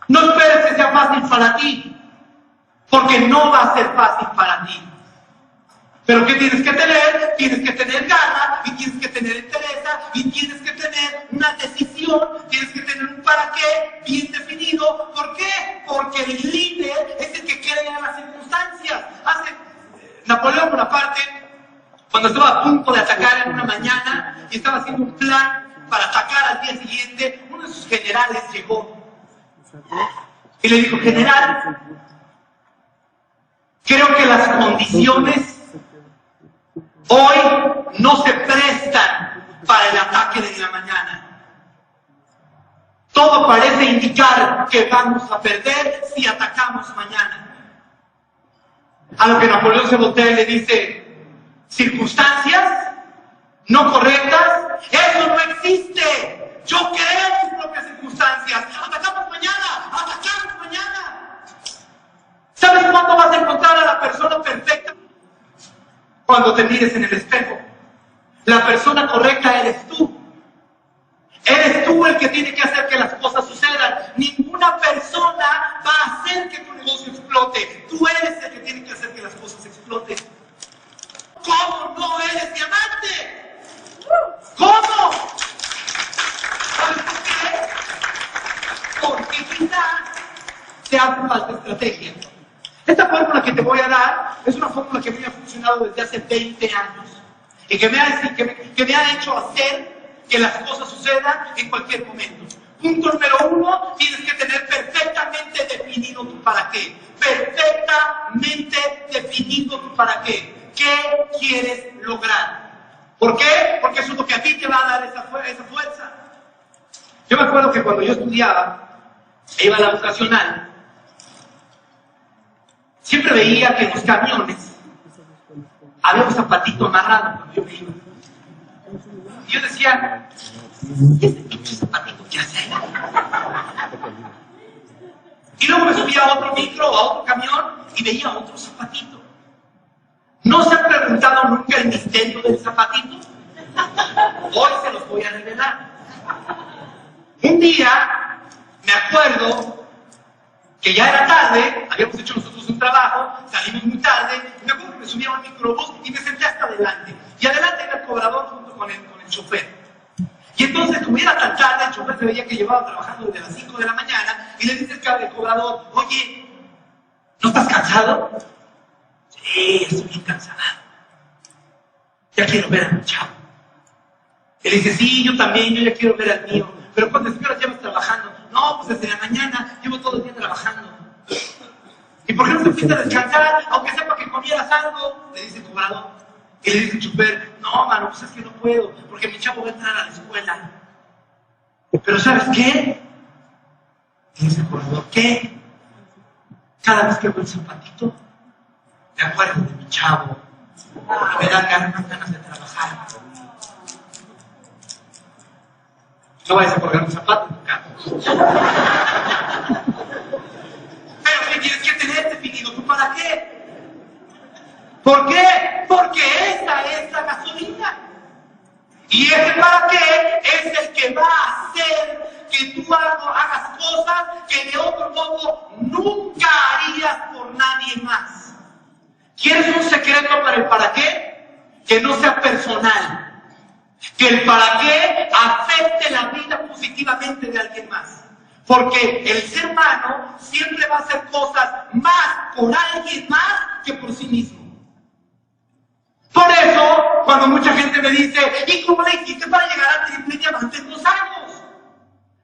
No esperes que sea fácil para ti, porque no va a ser fácil para ti. Pero ¿qué tienes que tener? Tienes que tener ganas, y tienes que tener entereza, y tienes que tener una decisión, tienes que tener un para qué bien definido. ¿Por qué? Porque el líder es el que crea las circunstancias. Napoleón Bonaparte, cuando estaba a punto de atacar en una mañana y estaba haciendo un plan para atacar al día siguiente, uno de sus generales llegó y le dijo, general, creo que las condiciones hoy no se prestan para el ataque de la mañana. Todo parece indicar que vamos a perder si atacamos mañana. A lo que Napoleón se voltea y le dice, ¿circunstancias no correctas? ¡Eso no existe! Yo creo mis propias circunstancias. ¡Atacamos mañana! ¡Atacamos mañana! ¿Sabes cuándo vas a encontrar a la persona perfecta? Cuando te mires en el espejo. La persona correcta eres tú. Eres tú el que tiene que hacer que las cosas sucedan. Ninguna persona va a hacer que tu negocio explote. Tú eres el que tiene que hacer que las cosas exploten. ¿Cómo no eres diamante? ¿Cómo? ¿Sabes por qué? Porque quizás te hace falta estrategia. Esta fórmula que te voy a dar es una fórmula que me ha funcionado desde hace 20 años y que me ha hecho hacer que las cosas sucedan en cualquier momento. Punto número 1, tienes que tener perfectamente definido tu para qué. Perfectamente definido tu para qué. ¿Qué quieres lograr? ¿Por qué? Porque eso es lo que a ti te va a dar esa fuerza. Yo me acuerdo que cuando yo estudiaba, iba a la vocacional, siempre veía que en los camiones había un zapatito amarrado cuando yo me iba. Y yo decía, ¿y ese pinche zapatito qué hace ahí? Y luego me subía a otro micro o a otro camión y veía otro zapatito. ¿No se han preguntado nunca el misterio del zapatito? Hoy se los voy a revelar. Un día, me acuerdo que ya era tarde, habíamos hecho nosotros un trabajo, salimos muy tarde, y me acuerdo que me subía a un microbús y me senté hasta adelante. Y adelante era el cobrador junto con el chofer. Y entonces, como era tan tarde, el chofer se veía que llevaba trabajando desde las 5 de la mañana, y le dice al cobrador, oye, ¿no estás cansado? Sí, estoy bien cansado. Ya quiero ver a mi chavo. Él dice, sí, yo también, yo ya quiero ver al mío. Pero ¿cuántas horas llevas trabajando? No, pues desde la mañana, llevo todo el día trabajando. ¿Y por qué no te empiezas a descansar? Aunque sepa que comieras algo, le dice el cobrador. Y le dice el chofer, no, mano, pues es que no puedo, porque mi chavo va a entrar a la escuela. Pero ¿sabes qué? Y dice el cobrador, ¿qué? Cada vez que veo el zapatito, me acuerdo de mi chavo, Me dan ganas de trabajar. No vayas a colgar un zapato, Carlos. Pero ¿qué tienes que tener definido tú para qué? ¿Por qué? Porque esa es la gasolina. Y ese para qué es el que va a hacer que tú hagas cosas que de otro modo nunca harías por nadie más. ¿Quieres un secreto para el para qué? Que no sea personal. Que el para qué afecte la vida positivamente de alguien más. Porque el ser humano siempre va a hacer cosas más por alguien más que por sí mismo. Por eso, cuando mucha gente me dice, ¿y cómo le hiciste para llegar al triple diamante en 2 años?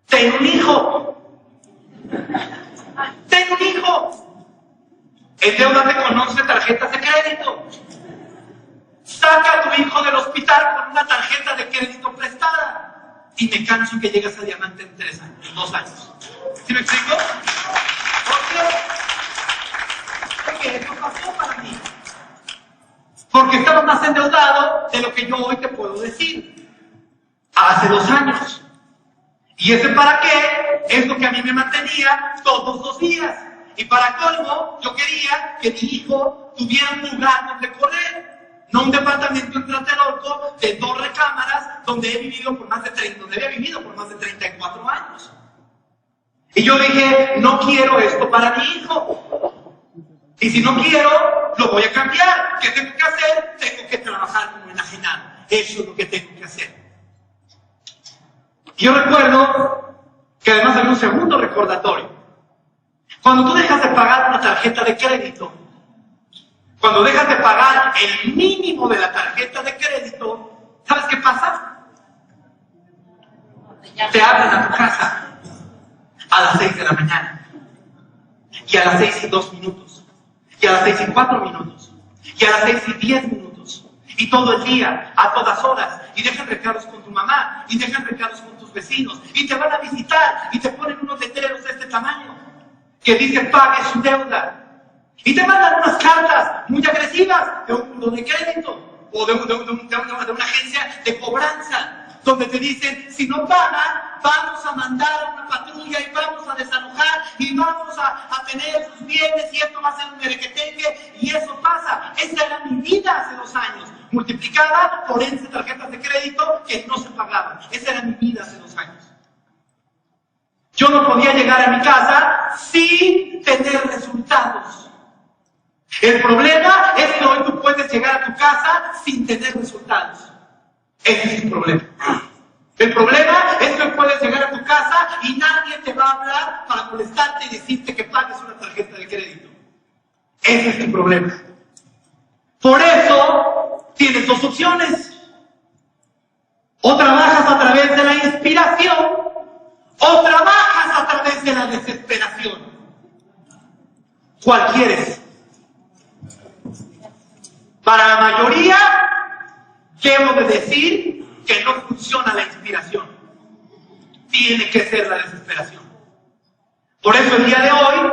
Ten un hijo. Ten un hijo. Endeúdate con 11 tarjetas de crédito. Saca a tu hijo del hospital con una tarjeta de crédito prestada. Y me canso que llegas a diamante en 3 años, en 2 años. ¿Sí me explico? ¿Por qué? Porque esto pasó para mí. Porque estaba más endeudado de lo que yo hoy te puedo decir. Hace 2 años. Y ese para qué es lo que a mí me mantenía todos los días. Y para colmo, yo quería que mi hijo tuviera un lugar donde correr. No un departamento en Tlatelolco de 2 recámaras donde había vivido por más de 34 años. Y yo dije, no quiero esto para mi hijo. Y si no quiero, lo voy a cambiar. ¿Qué tengo que hacer? Tengo que trabajar como enajenado. Eso es lo que tengo que hacer. Y yo recuerdo que además había un segundo recordatorio. Cuando tú dejas de pagar una tarjeta de crédito, cuando dejas de pagar el mínimo de la tarjeta de crédito, ¿sabes qué pasa? Te abren a tu casa a las 6 de la mañana. Y a las 6:02. Y a las 6:04. Y a las 6:10. Y todo el día, a todas horas. Y dejan recados con tu mamá. Y dejan recados con tus vecinos. Y te van a visitar. Y te ponen unos letreros de este tamaño que dicen pague su deuda. Y te mandan unas cartas muy agresivas de un buro de crédito o de una agencia de cobranza, donde te dicen, si no pagan, vamos a mandar una patrulla y vamos a desalojar y vamos a tener sus bienes y esto va a ser un merequetengue. Y eso pasa. Esa era mi vida hace 2 años, multiplicada por 11 tarjetas de crédito que no se pagaban. Esa era mi vida hace 2 años. Yo no podía llegar a mi casa sin tener resultados. El problema es que hoy tú puedes llegar a tu casa sin tener resultados. Ese es el problema. El problema es que hoy puedes llegar a tu casa y nadie te va a hablar para molestarte y decirte que pagues una tarjeta de crédito. Ese es el problema. Por eso tienes 2 opciones. O trabajas a través de la inspiración o trabajas a través de la desesperación. ¿Cuál quieres? Para la mayoría, debo de decir que no funciona la inspiración. Tiene que ser la desesperación. Por eso el día de hoy,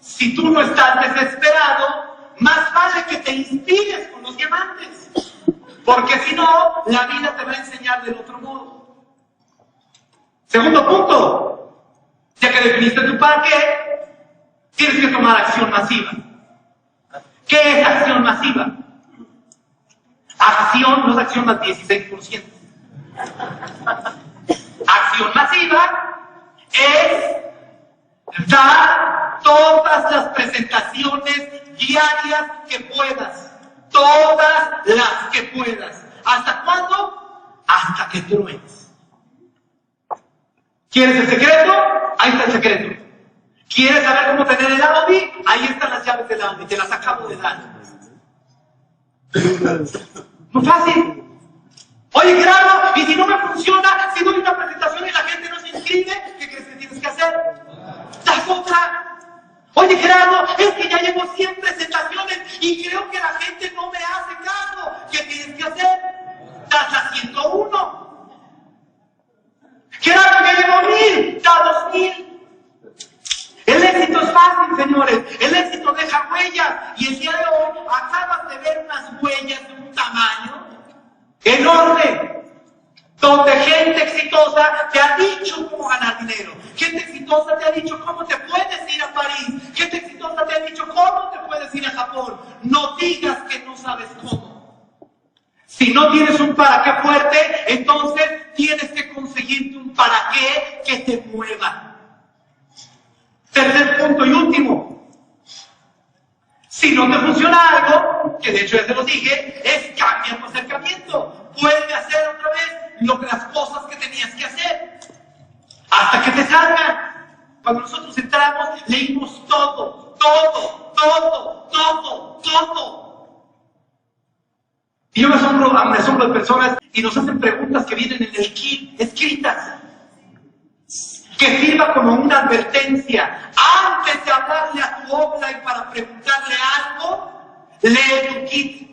si tú no estás desesperado, más vale que te inspires con los diamantes. Porque si no, la vida te va a enseñar del otro modo. Segundo punto, ya que definiste tu para qué, tienes que tomar acción masiva. ¿Qué es acción masiva? Acción no es acción más 16%. Acción masiva es dar todas las presentaciones diarias que puedas. Todas las que puedas. ¿Hasta cuándo? Hasta que truenes. ¿Quieres el secreto? Ahí está el secreto. ¿Quieres saber cómo tener el Audi? Ahí están las llaves del Audi, te las acabo de dar. Muy fácil. Oye, Gerardo, y si no me funciona, si doy una presentación y la gente no se inscribe, ¿qué crees que tienes que hacer? Das otra. Oye, Gerardo, es que ya llevo 100 presentaciones y creo que la gente no me hace caso. ¿Qué tienes que hacer? Das la 101. Gerardo, ya llevo 1000, da 2000. El éxito es fácil, señores. El éxito deja huellas. Y el día de hoy acabas de ver unas huellas enorme, donde gente exitosa te ha dicho cómo ganar dinero, gente exitosa te ha dicho cómo te puedes ir a París, gente exitosa te ha dicho cómo te puedes ir a Japón. No digas que no sabes cómo. Si no tienes un para qué fuerte, entonces tienes que conseguirte un para qué que te mueva. Tercer punto y último. Si no te funciona algo, que de hecho ya te lo dije, es cambia tu acercamiento. Vuelve a hacer otra vez las cosas que tenías que hacer. Hasta que te salgan. Cuando nosotros entramos, leímos todo. Y yo me asombro de personas y nos hacen preguntas que vienen en el kit escritas. Que sirva como una advertencia. Antes de hablarle a tu offline para preguntarle algo, lee tu kit.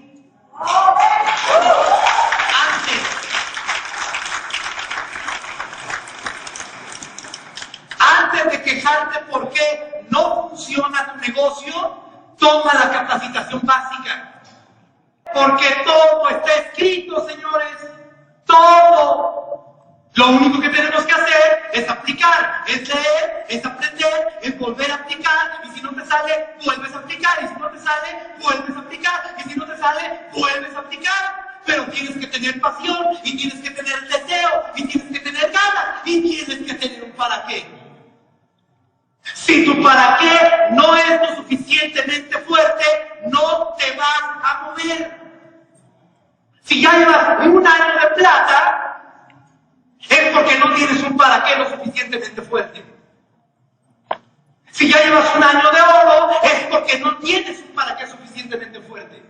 Antes de quejarte por qué no funciona tu negocio, toma la capacitación básica. Porque todo está escrito, señores. Todo. Lo único que tenemos que hacer es aplicar, es leer, es aprender, es volver a aplicar. Y si no te sale, vuelves a aplicar. Y si no te sale, vuelves a aplicar. Y si no te sale, vuelves a aplicar. Pero tienes que tener pasión, y tienes que tener deseo, y tienes que tener ganas, y tienes que tener un para qué. Si tu para qué no es lo suficientemente fuerte, no te vas a mover. Si ya llevas un año de plata, es porque no tienes un para qué lo suficientemente fuerte. Si ya llevas un año de oro, es porque no tienes un para qué suficientemente fuerte.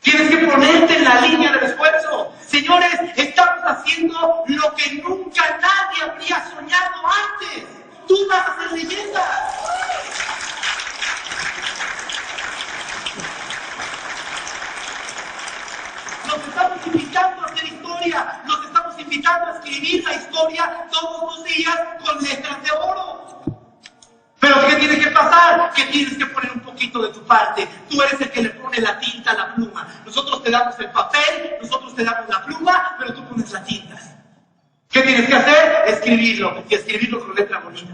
Tienes que ponerte en la línea del esfuerzo. Señores, estamos haciendo lo que nunca nadie habría soñado antes. Tú vas a ser leyenda. Nos estamos invitando a hacer historia. Nos estamos invitando a escribir la historia todos los días con letras de oro. Pero ¿qué tiene que pasar? Que tienes que poner un poquito de tu parte. Tú eres el que le pone la tinta a la pluma. Nosotros te damos el papel, nosotros te damos la pluma, pero tú pones la tinta. ¿Qué tienes que hacer? Escribirlo. Y escribirlo con letra bonita.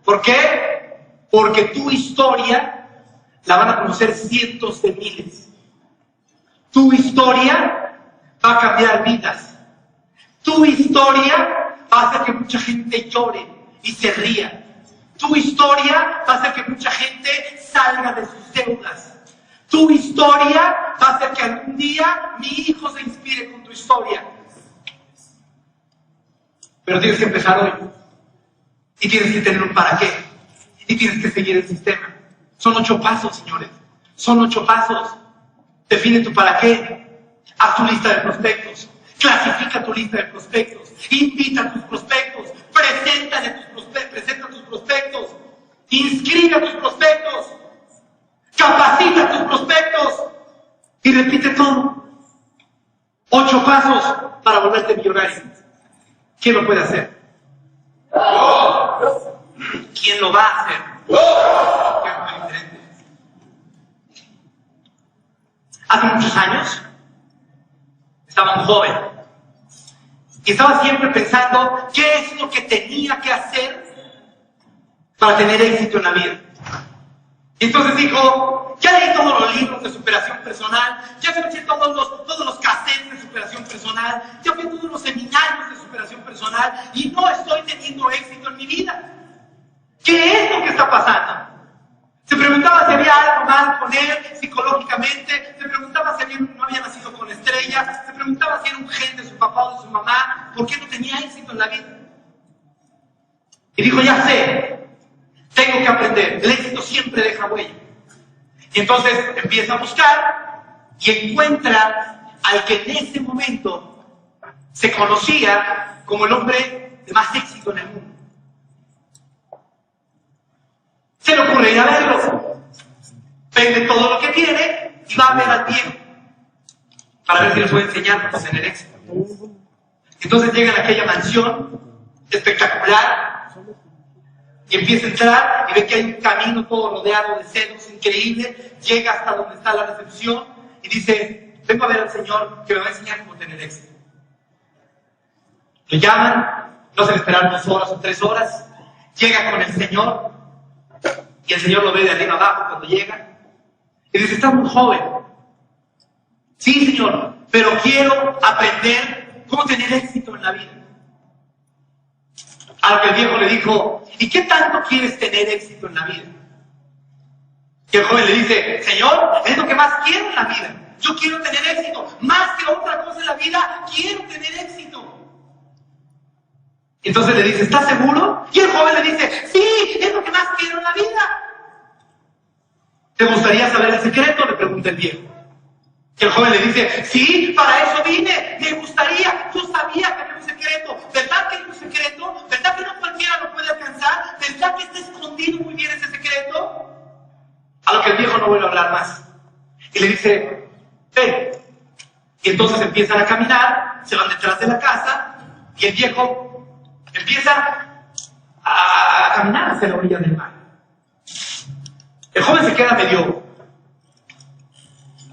¿Por qué? Porque tu historia la van a conocer cientos de miles. Tu historia va a cambiar vidas. Tu historia va a hacer que mucha gente llore y se ría. Tu historia va a hacer que mucha gente salga de sus deudas. Tu historia va a hacer que algún día mi hijo se inspire con tu historia. Pero tienes que empezar hoy. Y tienes que tener un para qué. Y tienes que seguir el sistema. Son 8 pasos, señores. Son 8 pasos. Define tu para qué. Haz tu lista de prospectos. Clasifica tu lista de prospectos. Invita a tus prospectos. Presenta tus prospectos. Inscribe a tus prospectos. Capacita a tus prospectos. Y repite todo. 8 pasos para volverte millonario. ¿Quién lo puede hacer? ¿Quién lo va a hacer? Es muy diferente. Hace muchos años estaba un joven y estaba siempre pensando qué es lo que tenía que hacer para tener éxito en la vida. Y entonces dijo, ya leí todos los libros de superación personal, ya escuché todos los cassettes de superación personal, ya fui a todos los seminarios de superación personal y no estoy teniendo éxito en mi vida. ¿Qué es lo que está pasando? Se preguntaba si había algo mal con él psicológicamente, se preguntaba si no había nacido con estrellas, se preguntaba si era un gen de su papá o de su mamá, ¿por qué no tenía éxito en la vida? Y dijo, ya sé, tengo que aprender, el éxito siempre deja huella. Y entonces empieza a buscar y encuentra al que en ese momento se conocía como el hombre de más éxito en el mundo. Se le ocurre ir a verlo, vende todo lo que tiene y va a ver al viejo para ver si le puede enseñar cómo tener éxito. Entonces llega a aquella mansión espectacular y empieza a entrar y ve que hay un camino todo rodeado de cedros increíble. Llega hasta donde está la recepción y dice, vengo a ver al Señor que me va a enseñar cómo tener éxito. Lo llaman, no hacen esperar 2 horas o 3 horas, llega con el Señor, y el Señor lo ve de arriba abajo cuando llega, y dice, estás muy joven. Sí, Señor, pero quiero aprender cómo tener éxito en la vida. A lo que el viejo le dijo, ¿y qué tanto quieres tener éxito en la vida? Y el joven le dice, Señor, es lo que más quiero en la vida. Yo quiero tener éxito. Más que otra cosa en la vida, quiero tener éxito. Entonces le dice, ¿estás seguro? Y el joven le dice, sí, es lo que más quiero en la vida. ¿Te gustaría saber el secreto?, le pregunta el viejo. Y el joven le dice, sí, para eso vine, me gustaría, yo sabía que era un secreto. ¿Verdad que es un secreto? ¿Verdad que no cualquiera lo puede alcanzar? ¿Verdad que está escondido muy bien ese secreto? A lo que el viejo no vuelve a hablar más. Y le dice, ven. Y entonces empiezan a caminar, se van detrás de la casa, y el viejo empieza a caminar hacia la orilla del mar. El joven se queda medio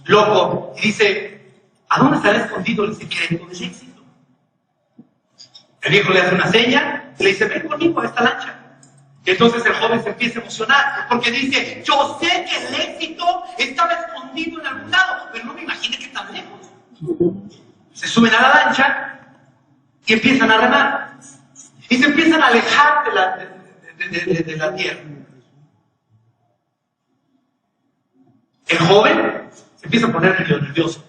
loco y dice, ¿a dónde estará escondido el secreto del éxito? El viejo le hace una seña y le dice, ven conmigo a esta lancha. Y entonces el joven se empieza a emocionar porque dice, yo sé que el éxito estaba escondido en algún lado, pero no me imaginé que tan lejos. Se suben a la lancha y empiezan a remar. Y se empiezan a alejar de la tierra. El joven se empieza a poner medio nervioso.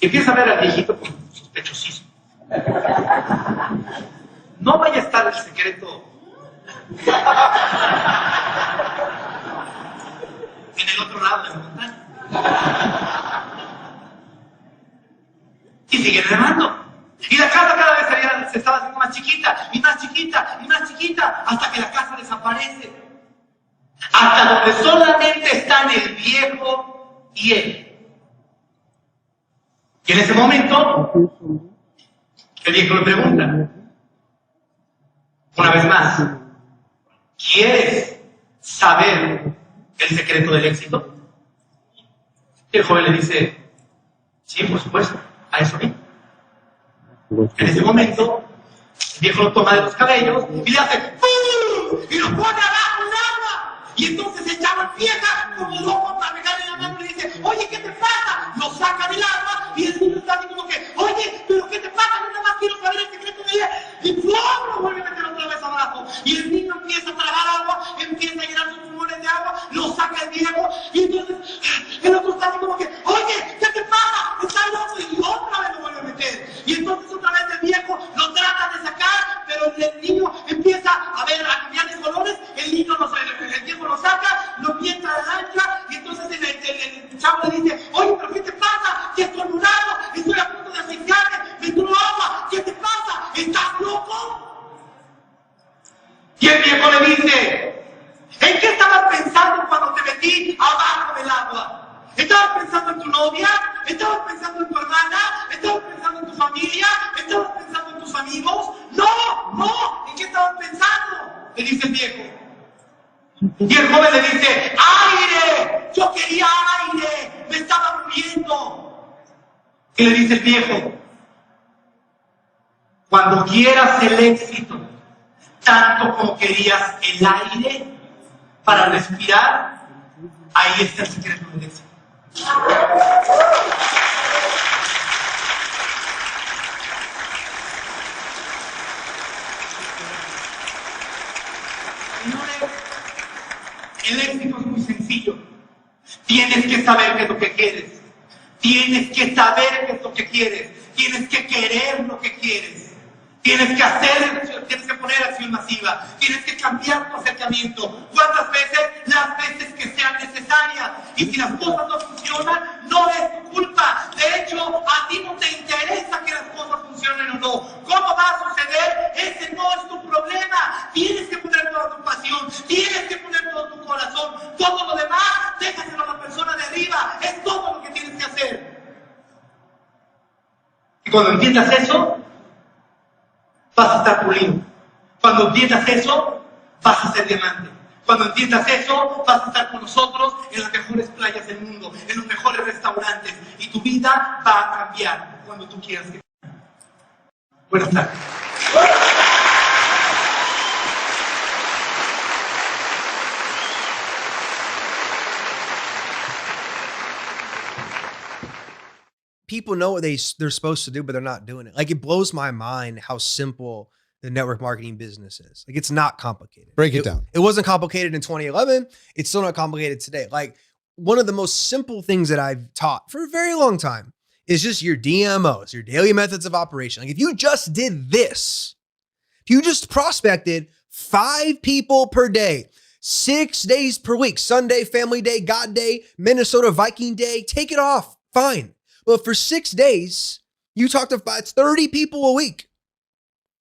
Y empieza a ver al viejito con sospechosismo. No vaya a estar el secreto en el otro lado de la montaña. Y sigue remando. Y la casa cada vez se estaba haciendo más chiquita, y más chiquita, y más chiquita, hasta que la casa desaparece. Hasta donde solamente están el viejo y él. Y en ese momento, el viejo le pregunta, una vez más, ¿quieres saber el secreto del éxito? Y el joven le dice, sí, por supuesto, a eso mismo. En ese momento, el viejo lo toma de los cabellos y le hace ¡pum! Y lo pone abajo en agua. Y entonces el chavo empieza como loco para pegarle la mano y le dice, oye, ¿qué te pasa? Lo saca del agua y el niño está así como que, oye, ¿pero qué te pasa? Yo nada más quiero saber el secreto de ella. Y ¡pum! Lo vuelve a meter otra vez abajo. Y el niño empieza a tragar agua, empieza a llenar sus pulmones de agua, lo saca el viejo y entonces el otro está así como que, oye, ¿qué te pasa? Está loco. Y otra vez lo vuelve a meter. Y entonces otra vez el viejo lo trata de sacar, pero el niño empieza a cambiar de colores, el viejo lo saca, lo mientra a la lancha, y entonces el chavo le dice, oye, ¿pero qué te pasa? ¿Qué estornudado? Estoy a punto de asfixiarme, me entró agua, ¿qué te pasa? ¿Estás loco? Y el viejo le dice, ¿en qué estabas pensando cuando te metí abajo del agua? ¿Estabas pensando en tu novia? ¿Estabas pensando en tu hermana? ¿Estabas pensando en tu familia? ¿Estabas pensando en tus amigos? No, ¿en qué estabas pensando? Le dice el viejo. Y el joven le dice, ¡aire! Yo quería aire, me estaba muriendo. Y le dice el viejo, cuando quieras el éxito, tanto como querías el aire para respirar, ahí está el secreto del éxito. Señores, el éxito es muy sencillo. Tienes que saber qué es lo que quieres. Tienes que saber qué es lo que quieres. Tienes que querer lo que quieres. Tienes que hacer, tienes que poner acción masiva. Tienes que cambiar tu acercamiento. ¿Cuántas veces? Las veces que sean necesarias. Y si las cosas no funcionan, no es tu culpa. De hecho, a ti no te interesa que las cosas funcionen o no. ¿Cómo va a suceder? Ese no es tu problema. Tienes que poner toda tu pasión. Tienes que poner todo tu corazón. Todo lo demás, déjaselo a la persona de arriba. Es todo lo que tienes que hacer. Y cuando entiendas eso, vas a estar pulido. Cuando entiendas eso, vas a ser diamante. Cuando entiendas eso, vas a estar con nosotros en las mejores playas del mundo, en los mejores restaurantes. Y tu vida va a cambiar cuando tú quieras que cambie. Buenas tardes. People know what they're supposed to do, but they're not doing it. Like, it blows my mind how simple the network marketing business is. Like, it's not complicated. Break it down. It wasn't complicated in 2011. It's still not complicated today. Like, one of the most simple things that I've taught for a very long time is just your DMOs, your daily methods of operation. Like, if you just did this, if you just prospected 5 people per day, 6 days per week, Sunday, family day, God day, Minnesota Viking day, take it off. Fine. But for 6 days, you talk to 30 people a week.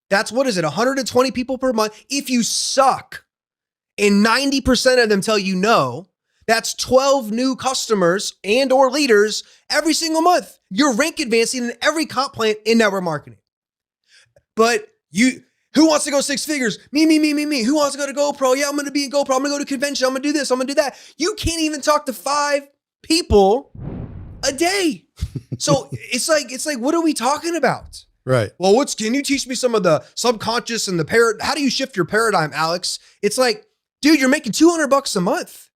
That's, what is it, 120 people per month? If you suck and 90% of them tell you no, that's 12 new customers and or leaders every single month. You're rank advancing in every comp plan in network marketing. But who wants to go 6 figures? Me. Who wants to go to GoPro? Yeah, I'm going to be in GoPro. I'm going to go to convention. I'm going to do this. I'm going to do that. You can't even talk to 5 people a day. So it's like, what are we talking about? Right. Well, can you teach me some of the subconscious and how do you shift your paradigm, Alex? It's like, dude, you're making $200 a month.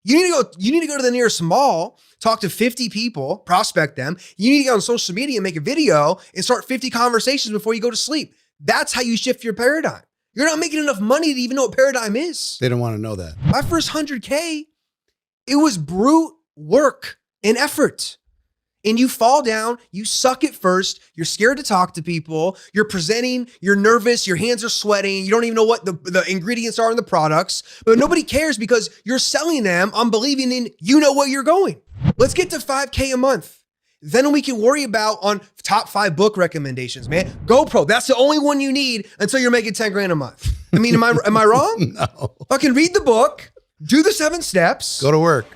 You need to go to the nearest mall, talk to 50 people, prospect them. You need to go on social media and make a video and start 50 conversations before you go to sleep. That's how you shift your paradigm. You're not making enough money to even know what paradigm is. They don't want to know that. My first 100K, it was brute work and effort. And you fall down, you suck at first, you're scared to talk to people, you're presenting, you're nervous, your hands are sweating, you don't even know what the ingredients are in the products, but nobody cares because you're selling them on believing in you know where you're going. Let's get to 5K a month. Then we can worry about on top 5 book recommendations, man. GoPro, that's the only one you need until you're making 10 grand a month. I mean, am I wrong? No. Fucking read the book, do the 7 steps. Go to work.